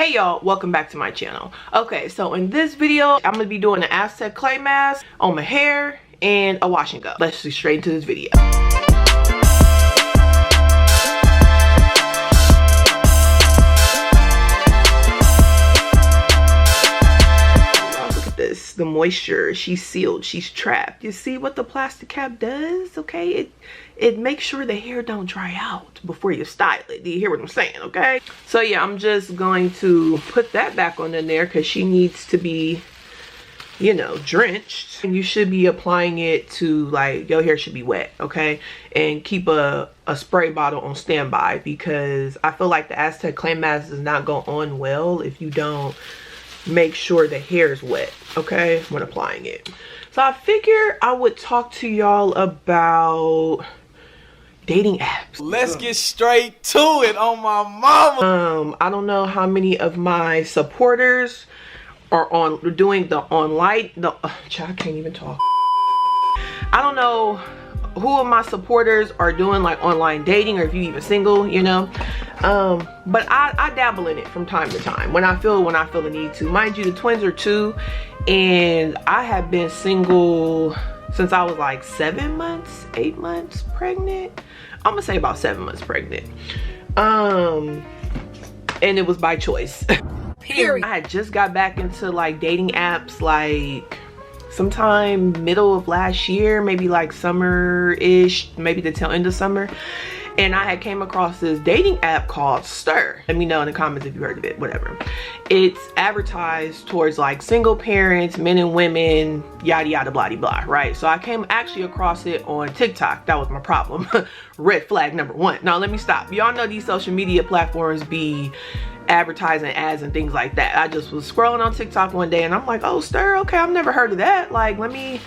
Hey y'all, welcome back to my channel. Okay, so in this video, I'm gonna be doing an Aztec clay mask on my hair and a wash and go. Let's get straight into this video. Look at this, the moisture, she's sealed, she's trapped. You see what the plastic cap does? Okay, it makes sure the hair don't dry out before you style it. Do you hear what I'm saying? Okay, so yeah, I'm just going to put that back on in there because she needs to be, you know, drenched. And you should be applying it to, like, your hair should be wet, okay? And keep a spray bottle on standby because I feel like the Aztec clay mask does not go on well if you don't make sure the hair is wet, okay, when applying it. So I figured I would talk to y'all about dating apps. Let's get straight to it on my mama. I don't know how many of my supporters are doing the online, I can't even talk. I don't know who of my supporters are doing like online dating, or if you even single, you know. But I dabble in it from time to time when I feel the need to. Mind you, the twins are 2 and I have been single since I was like 8 months pregnant. I'm gonna say about 7 months pregnant. And it was by choice. Period. I had just got back into like dating apps like sometime middle of last year, maybe like summer-ish, maybe the tail end of summer. And I had came across this dating app called Stir. Let me know in the comments if you heard of it, whatever. It's advertised towards like single parents, men and women, yada yada blah blah, right? So I came actually across it on TikTok. That was my problem. Red flag number 1. Now let me stop. Y'all know these social media platforms be advertising ads and things like that. I just was scrolling on TikTok one day and I'm like, oh, Stir, okay, I've never heard of that. Like, let me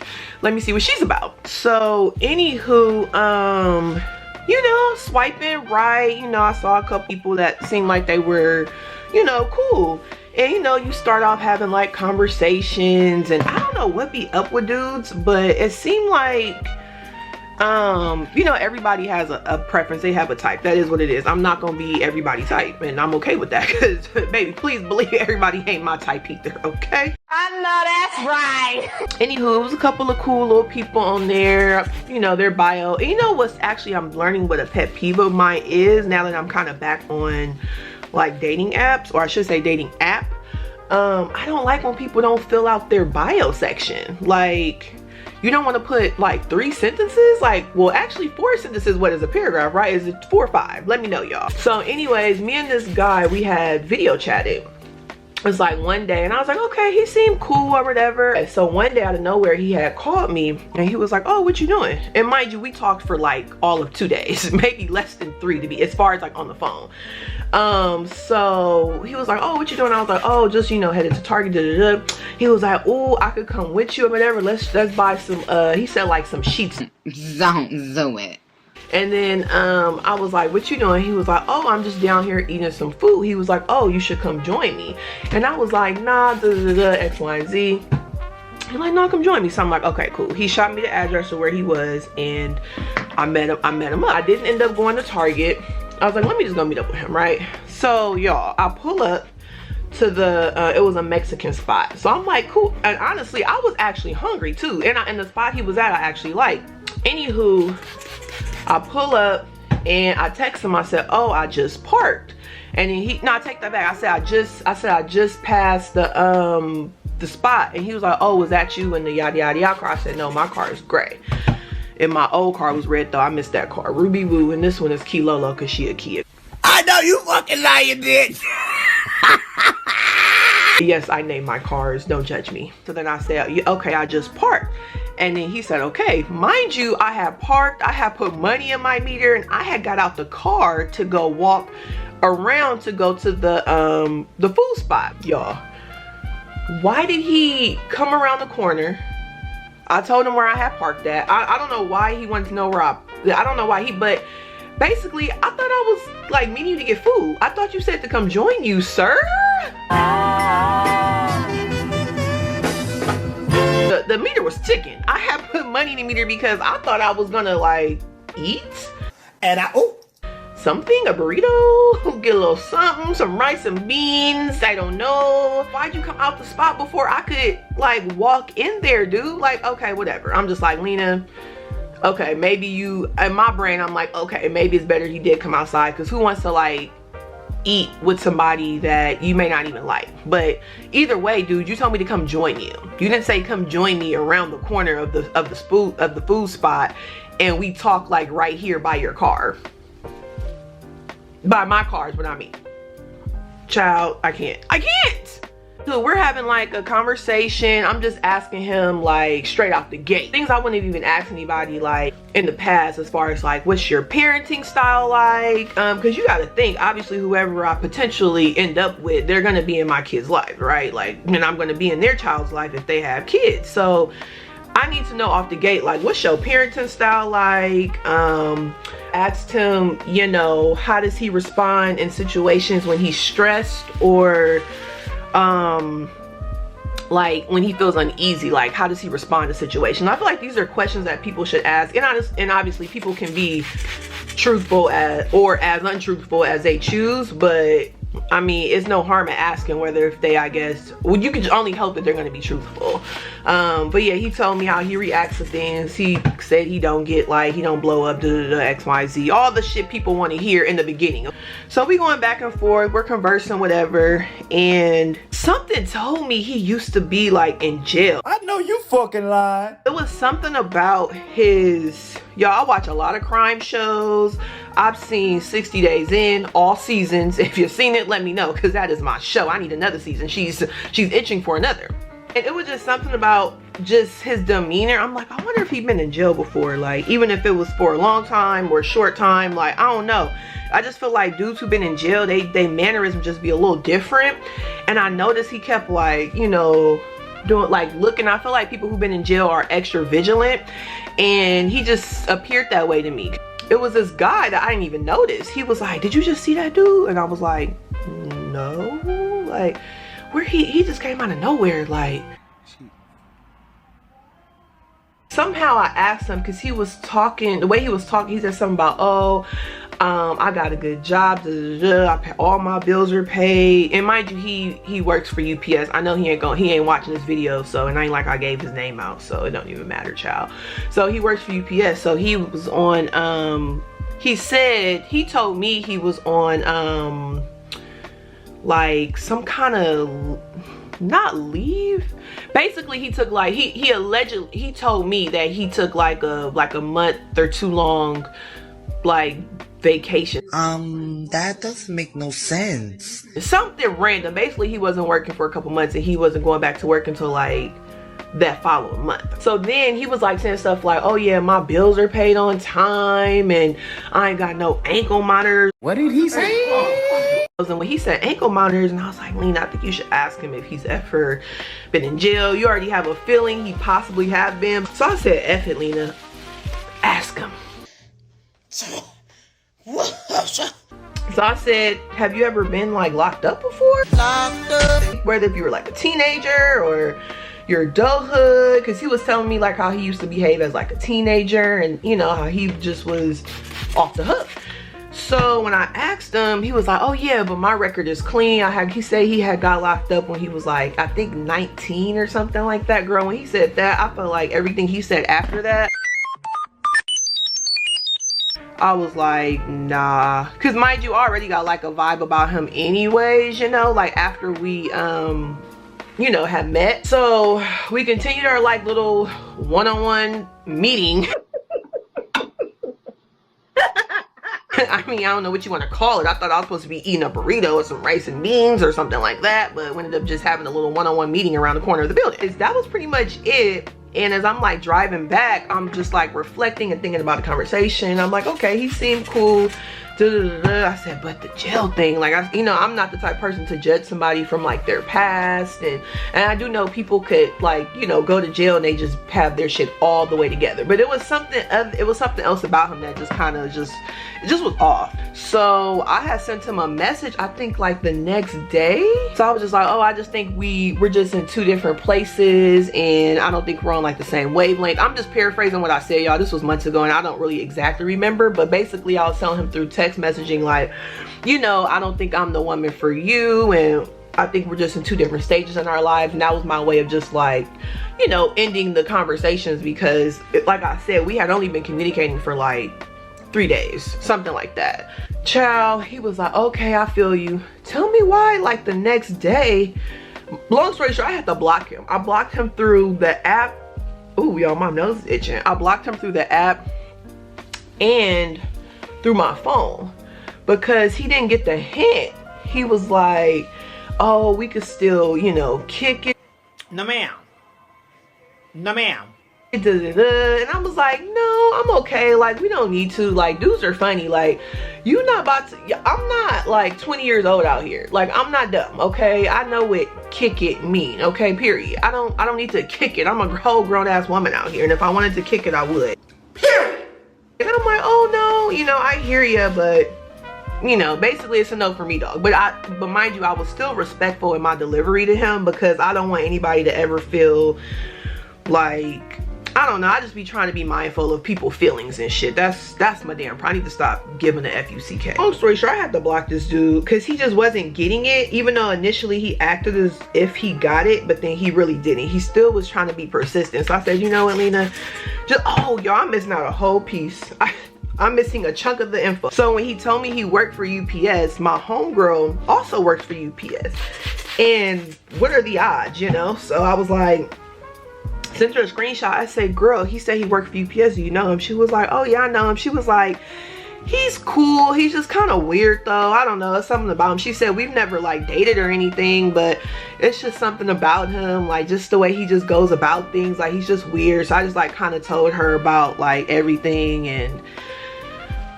see what she's about. So anywho, you know, swiping right, you know, I saw a couple people that seemed like they were, you know, cool. And you know, you start off having like conversations, and I don't know what be up with dudes, but it seemed like you know, everybody has a preference. They have a type. That is what it is. I'm not gonna be everybody's type, and I'm okay with that because baby, please believe everybody ain't my type either, okay? I know that's right. Anywho, it was a couple of cool little people on there, you know, their bio. And you know what's actually, I'm learning what a pet peeve of mine is now that I'm kind of back on like dating apps, or I should say dating app. I don't like when people don't fill out their bio section. Like, you don't want to put like 3 sentences, like, well, actually 4 sentences. What is a paragraph, right? Is it 4 or 5? Let me know, y'all. So anyways, me and this guy, we had video chatted. It's like one day and I was like, okay, he seemed cool or whatever. And so one day out of nowhere, he had called me and he was like, oh, what you doing? And mind you, we talked for like all of 2 days, maybe less than 3 to be, as far as like on the phone. So he was like, oh, what you doing? I was like, oh, just, you know, headed to Target, da, da, da. He was like, oh, I could come with you or whatever. Let's buy some, he said like some sheets. Don't do it. And then I was like, what you doing? He was like, oh, I'm just down here eating some food. He was like, oh, you should come join me. And I was like, nah, da, da, da, X, Y, and Z. He's like, no, come join me. So I'm like, okay, cool. He shot me the address of where he was and I met him up. I didn't end up going to Target. I was like, let me just go meet up with him, right? So y'all, I pull up to the it was a Mexican spot. So I'm like, cool. And honestly, I was actually hungry too. And the spot he was at, I actually liked. Anywho, I pull up and I text him. I said, oh, I just parked. And then I take that back. I said I just passed the spot. And he was like, oh, was that you in the yada yada yada car? I said, no, my car is gray. And my old car was red though. I missed that car. Ruby Woo. And this one is Kilolo because she a kid. I know you fucking lying, bitch. Yes, I named my cars. Don't judge me. So then I said, okay, I just parked. And then he said, okay. Mind you, I had parked. I had put money in my meter. And I had got out the car to go walk around to go to the food spot, y'all. Why did he come around the corner? I told him where I had parked at. I don't know why he wanted to know where I don't know why but basically, I thought I was like meeting you to get food. I thought you said to come join you, sir. The meter was ticking. I had put money in the meter because I thought I was gonna like eat. And something, a burrito, get a little something, some rice and beans, I don't know. Why'd you come out the spot before I could like walk in there, dude? Like, okay, whatever. I'm just like, Lena, okay, maybe you, in my brain, I'm like, okay, maybe it's better he did come outside, because who wants to like eat with somebody that you may not even like? But either way, dude, you told me to come join you. You didn't say come join me around the corner of the food spot and we talk like right here by your car. By my car is what I mean. Child, I can't. So we're having like a conversation. I'm just asking him like straight out the gate things I wouldn't even ask anybody like in the past, as far as like, what's your parenting style like? Because you got to think, obviously whoever I potentially end up with, they're gonna be in my kid's life, right? Like, and I'm gonna be in their child's life if they have kids. So I need to know off the gate, like, what's your parenting style like? Asked him, you know, how does he respond in situations when he's stressed, or like when he feels uneasy, like how does he respond to situations? I feel like these are questions that people should ask, and obviously people can be truthful or as untruthful as they choose, but I mean, it's no harm in asking whether if they, I guess, well, you can only hope that they're going to be truthful. But yeah, he told me how he reacts to things. He said he don't get like, he don't blow up, XYZ, all the shit people want to hear in the beginning. So we going back and forth, we're conversing, whatever, and something told me he used to be like in jail. I know you fucking lying. It was something about his, y'all, I watch a lot of crime shows. I've seen 60 Days In, all seasons. If you've seen it, let me know, because that is my show. I need another season. She's itching for another. And it was just something about just his demeanor. I'm like, I wonder if he'd been in jail before, like even if it was for a long time or a short time, like I don't know. I just feel like dudes who've been in jail, they mannerisms just be a little different. And I noticed he kept like, you know, doing like looking. I feel like people who've been in jail are extra vigilant, and he just appeared that way to me. It was this guy that I didn't even notice. He was like, did you just see that dude? And I was like, no, like where he just came out of nowhere. Like somehow I asked him, because he was talking, the way he was talking, he said something about, oh, I got a good job, I pay, all my bills are paid. And mind you, he works for UPS. I know he ain't watching this video, so, and I ain't like I gave his name out, so it don't even matter, child. So he works for UPS. So he was on he said, he told me he was on like some kind of, not leave, basically he took like, he allegedly, he told me that he took like a month or too long like vacation. That doesn't make no sense. Something random. Basically he wasn't working for a couple months and he wasn't going back to work until like that following month. So then he was like saying stuff like, oh yeah, my bills are paid on time and I ain't got no ankle monitors. What did he say? And when he said ankle monitors, and I was like, Lena, I think you should ask him if he's ever been in jail. You already have a feeling he possibly have been. So I said, F it, Lena, ask him. So I said, have you ever been like locked up before? Locked up. Whether if you were like a teenager or your adulthood, because he was telling me like how he used to behave as like a teenager, and you know how he just was off the hook. So when I asked him, he was like, oh yeah, but my record is clean. He said he had got locked up when he was like, I think 19 or something like that. Girl, when he said that, I felt like everything he said after that, I was like, nah. Because mind you, I already got like a vibe about him anyways, you know, like after we, you know, had met. So we continued our like little one-on-one meeting. I mean, I don't know what you want to call it. I thought I was supposed to be eating a burrito or some rice and beans or something like that, but we ended up just having a little one-on-one meeting around the corner of the building. That was pretty much it. And as I'm like driving back, I'm just like reflecting and thinking about the conversation. I'm like, okay, he seemed cool. I said, but the jail thing, like, you know, I'm not the type of person to judge somebody from like their past, and I do know people could like, you know, go to jail and they just have their shit all the way together. But it was something else about him that just kind of it just was off. So I had sent him a message, I think like the next day. So I was just like, oh, I just think we're just in two different places, and I don't think we're on like the same wavelength. I'm just paraphrasing what I said, y'all. This was months ago and I don't really exactly remember, but basically I was telling him through text text messaging like, you know, I don't think I'm the woman for you, and I think we're just in two different stages in our lives. And that was my way of just like, you know, ending the conversations, because like I said, we had only been communicating for like 3 days, something like that. Child, he was like, okay, I feel you. Tell me why like the next day. Long story short, I had to block him. I blocked him through the app. Ooh, y'all, my nose is itching. I blocked him through the app and through my phone because he didn't get the hint. He was like, oh, we could still, you know, kick it. No ma'am. No ma'am. And I was like, no, I'm okay. Like, we don't need to. Like, dudes are funny. Like, you not about to, I'm not like 20 years old out here. Like, I'm not dumb, okay? I know what kick it mean, okay, period. I don't need to kick it. I'm a whole grown ass woman out here, and if I wanted to kick it, I would, period. And I'm like, oh no, you know, I hear ya, but you know, basically it's a no for me, dog. But mind you, I was still respectful in my delivery to him, because I don't want anybody to ever feel like, I don't know, I just be trying to be mindful of people's feelings and shit. That's my damn problem. I need to stop giving the F-U-C-K. Long story short, I had to block this dude because he just wasn't getting it, even though initially he acted as if he got it, but then he really didn't. He still was trying to be persistent. So I said, you know what, Lena, just, oh, y'all, I'm missing out a whole piece. I'm missing a chunk of the info. So when he told me he worked for UPS, my homegirl also works for UPS. And what are the odds, you know? So I was like, sent her a screenshot. I said, girl, he said he worked for UPS. Do you know him? She was like, oh yeah, I know him. She was like, he's cool. He's just kind of weird though. I don't know. It's something about him. She said, we've never like dated or anything, but it's just something about him. Like just the way he just goes about things. Like he's just weird. So I just like kind of told her about like everything. And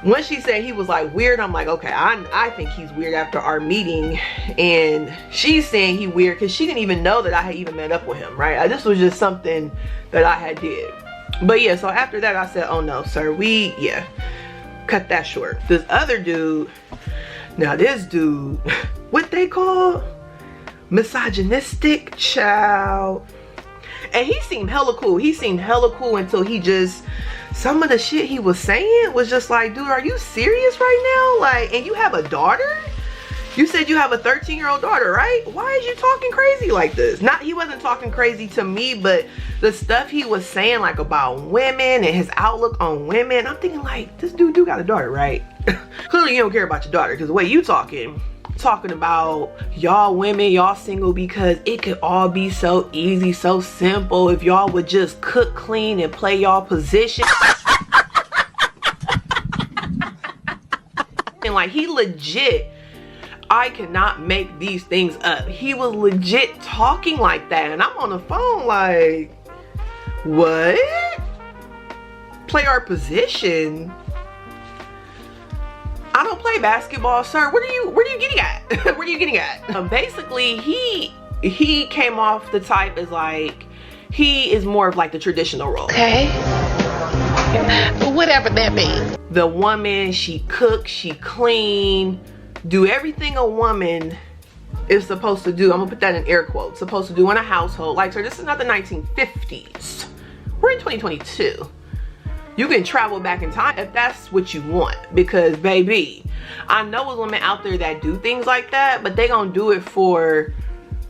when she said he was like weird, I'm like, okay, I think he's weird after our meeting. And she's saying he weird because she didn't even know that I had even met up with him, right? This was just something that I had did. But yeah, so after that I said, oh no, sir, cut that short. This other dude, now this dude, what they call misogynistic, child. And he seemed hella cool. He seemed hella cool until he just, some of the shit he was saying was just like, dude, are you serious right now? Like, and you have a daughter? You said you have a 13-year-old daughter, right? Why is you talking crazy like this? Not, he wasn't talking crazy to me, but the stuff he was saying like about women and his outlook on women, I'm thinking like, this dude do got a daughter, right? Clearly you don't care about your daughter, because the way you talking about y'all women, y'all single because it could all be so easy, so simple if y'all would just cook, clean, and play y'all position. And like, he legit, I cannot make these things up. He was legit talking like that, and I'm on the phone like, what? Play our position? I don't play basketball, sir. Where are you getting at? Where are you getting at? Basically, he came off the type as like, he is more of like the traditional role. Okay. Whatever that means. The woman, she cooks, she clean, do everything a woman is supposed to do. I'm gonna put that in air quotes. Supposed to do in a household. Like, sir, this is not the 1950s. We're in 2022. You can travel back in time if that's what you want, because baby, I know there's women out there that do things like that, but they gonna do it for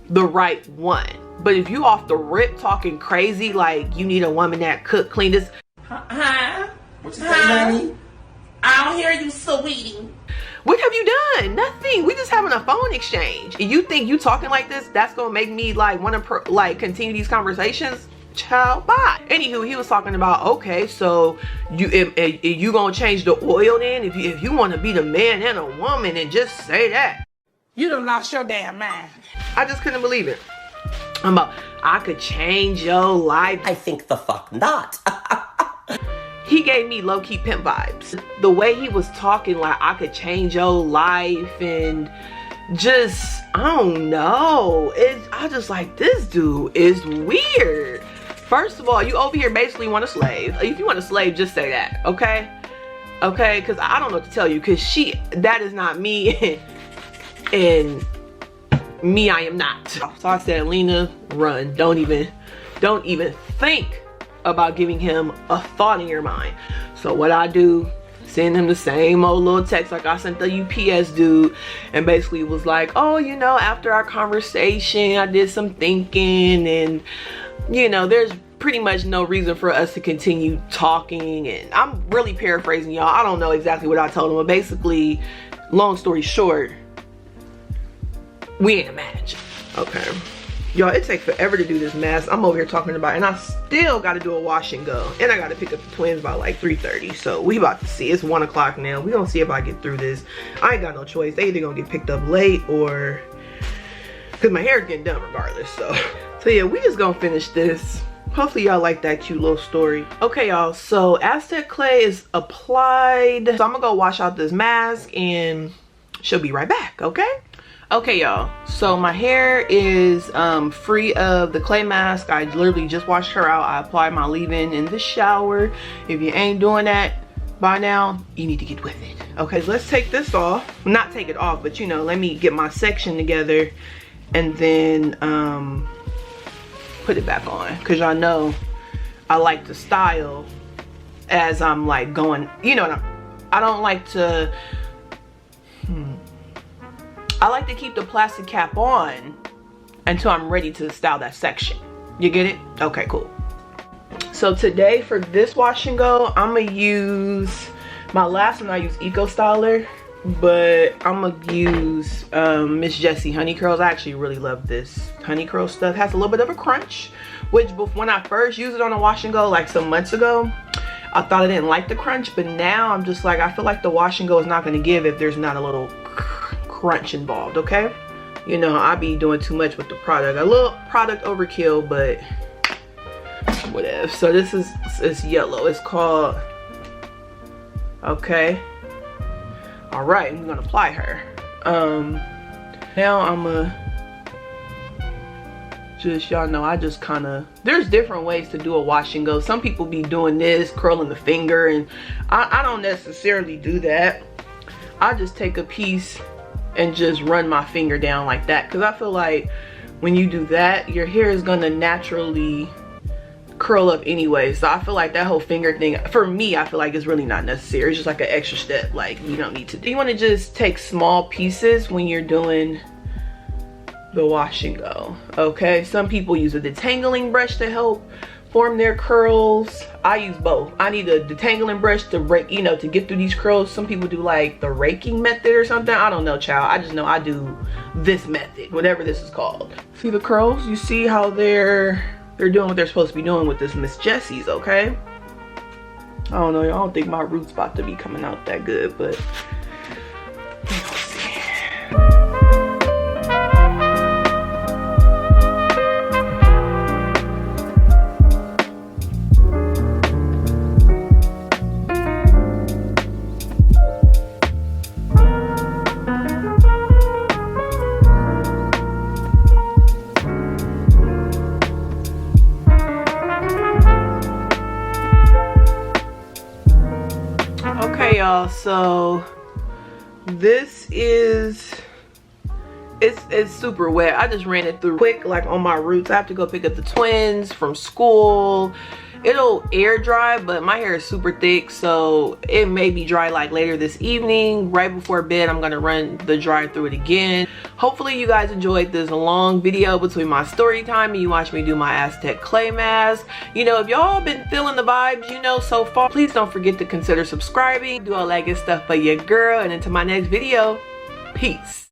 the right one. But if you off the rip talking crazy like you need a woman that cook, clean, this. Huh? What you say, honey? I don't hear you, sweetie. What have you done? Nothing. We just having a phone exchange. And you think you talking like this, that's gonna make me like want to like continue these conversations? Child, bye. Anywho, he was talking about, okay, so you gonna change the oil then if you want to be the man and a woman, and just say that. You done lost your damn mind. I just couldn't believe it. I'm about, I could change your life. I think the fuck not. He gave me low-key pimp vibes. The way he was talking, like I could change your life, and just, I don't know. I just like, this dude is weird. First of all, you over here basically want a slave. If you want a slave, just say that, okay? Okay, because I don't know what to tell you, because that is not me, and me, I am not. So I said, Lena, run. Don't even think about giving him a thought in your mind. So what I do, Send him the same old little text like I sent the UPS dude, and basically was like, oh, you know, after our conversation I did some thinking, and you know, there's pretty much no reason for us to continue talking. And I'm really paraphrasing, y'all. I don't know exactly what I told him, but basically, long story short, we ain't a match. Okay, y'all, it takes forever to do this mask. I'm over here talking about it, and I still got to do a wash and go, and I got to pick up the twins by like 3:30. So we about to see. It's 1 o'clock now. We gonna see if I get through this. I ain't got no choice. They either gonna get picked up late, or because my hair's getting done regardless. So yeah, we just gonna finish this. Hopefully y'all like that cute little story. Okay, y'all, so Aztec clay is applied, so I'm gonna go wash out this mask and she'll be right back. Okay, okay, y'all, so my hair is free of the clay mask. I literally just washed her out. I applied my leave-in in the shower. If you ain't doing that by now, you need to get with it. Okay, let's take this off. Well, not take it off, but you know, let me get my section together and then put it back on, because y'all know I like to style as I'm like going, you know, I don't like to I like to keep the plastic cap on until I'm ready to style that section. You get it? Okay, cool. So today for this wash and go, I'm gonna use my last one. I use Eco Styler, but I'm gonna use Miss Jessie honey curls. I actually really love this honey curl stuff. It has a little bit of a crunch, which when I first used it on a wash and go like some months ago, I thought I didn't like the crunch, but now I'm just like, I feel like the wash and go is not gonna give if there's not a little crunch involved. Okay, you know, I be doing too much with the product, a little product overkill, but whatever. So this is, it's yellow, it's called, okay, all right, we're gonna apply her. Now I'm gonna just, y'all know, I just kind of, there's different ways to do a wash and go. Some people be doing this, curling the finger, and I don't necessarily do that. I just take a piece and just run my finger down like that, because I feel like when you do that, your hair is gonna naturally curl up anyway. So I feel like that whole finger thing, for me, I feel like it's really not necessary. It's just like an extra step, like you don't need to do. You want to just take small pieces when you're doing the wash and go. Okay, some people use a detangling brush to help form their curls. I use both. I need a detangling brush to break, you know, to get through these curls. Some people do like the raking method or something. I don't know, child. I just know I do this method, whatever this is called. See the curls? You see how they're doing what they're supposed to be doing with this Miss Jessie's, okay? I don't know, I don't think my roots about to be coming out that good, but we'll see. Okay, y'all, so this is, it's super wet. I just ran it through quick, like on my roots. I have to go pick up the twins from school. It'll air dry, but my hair is super thick, so it may be dry like later this evening. Right before bed, I'm gonna run the dry through it again. Hopefully you guys enjoyed this long video between my story time and you watch me do my Aztec clay mask. You know, if y'all been feeling the vibes, you know, so far, please don't forget to consider subscribing, do all that good stuff for your girl, and until my next video, peace.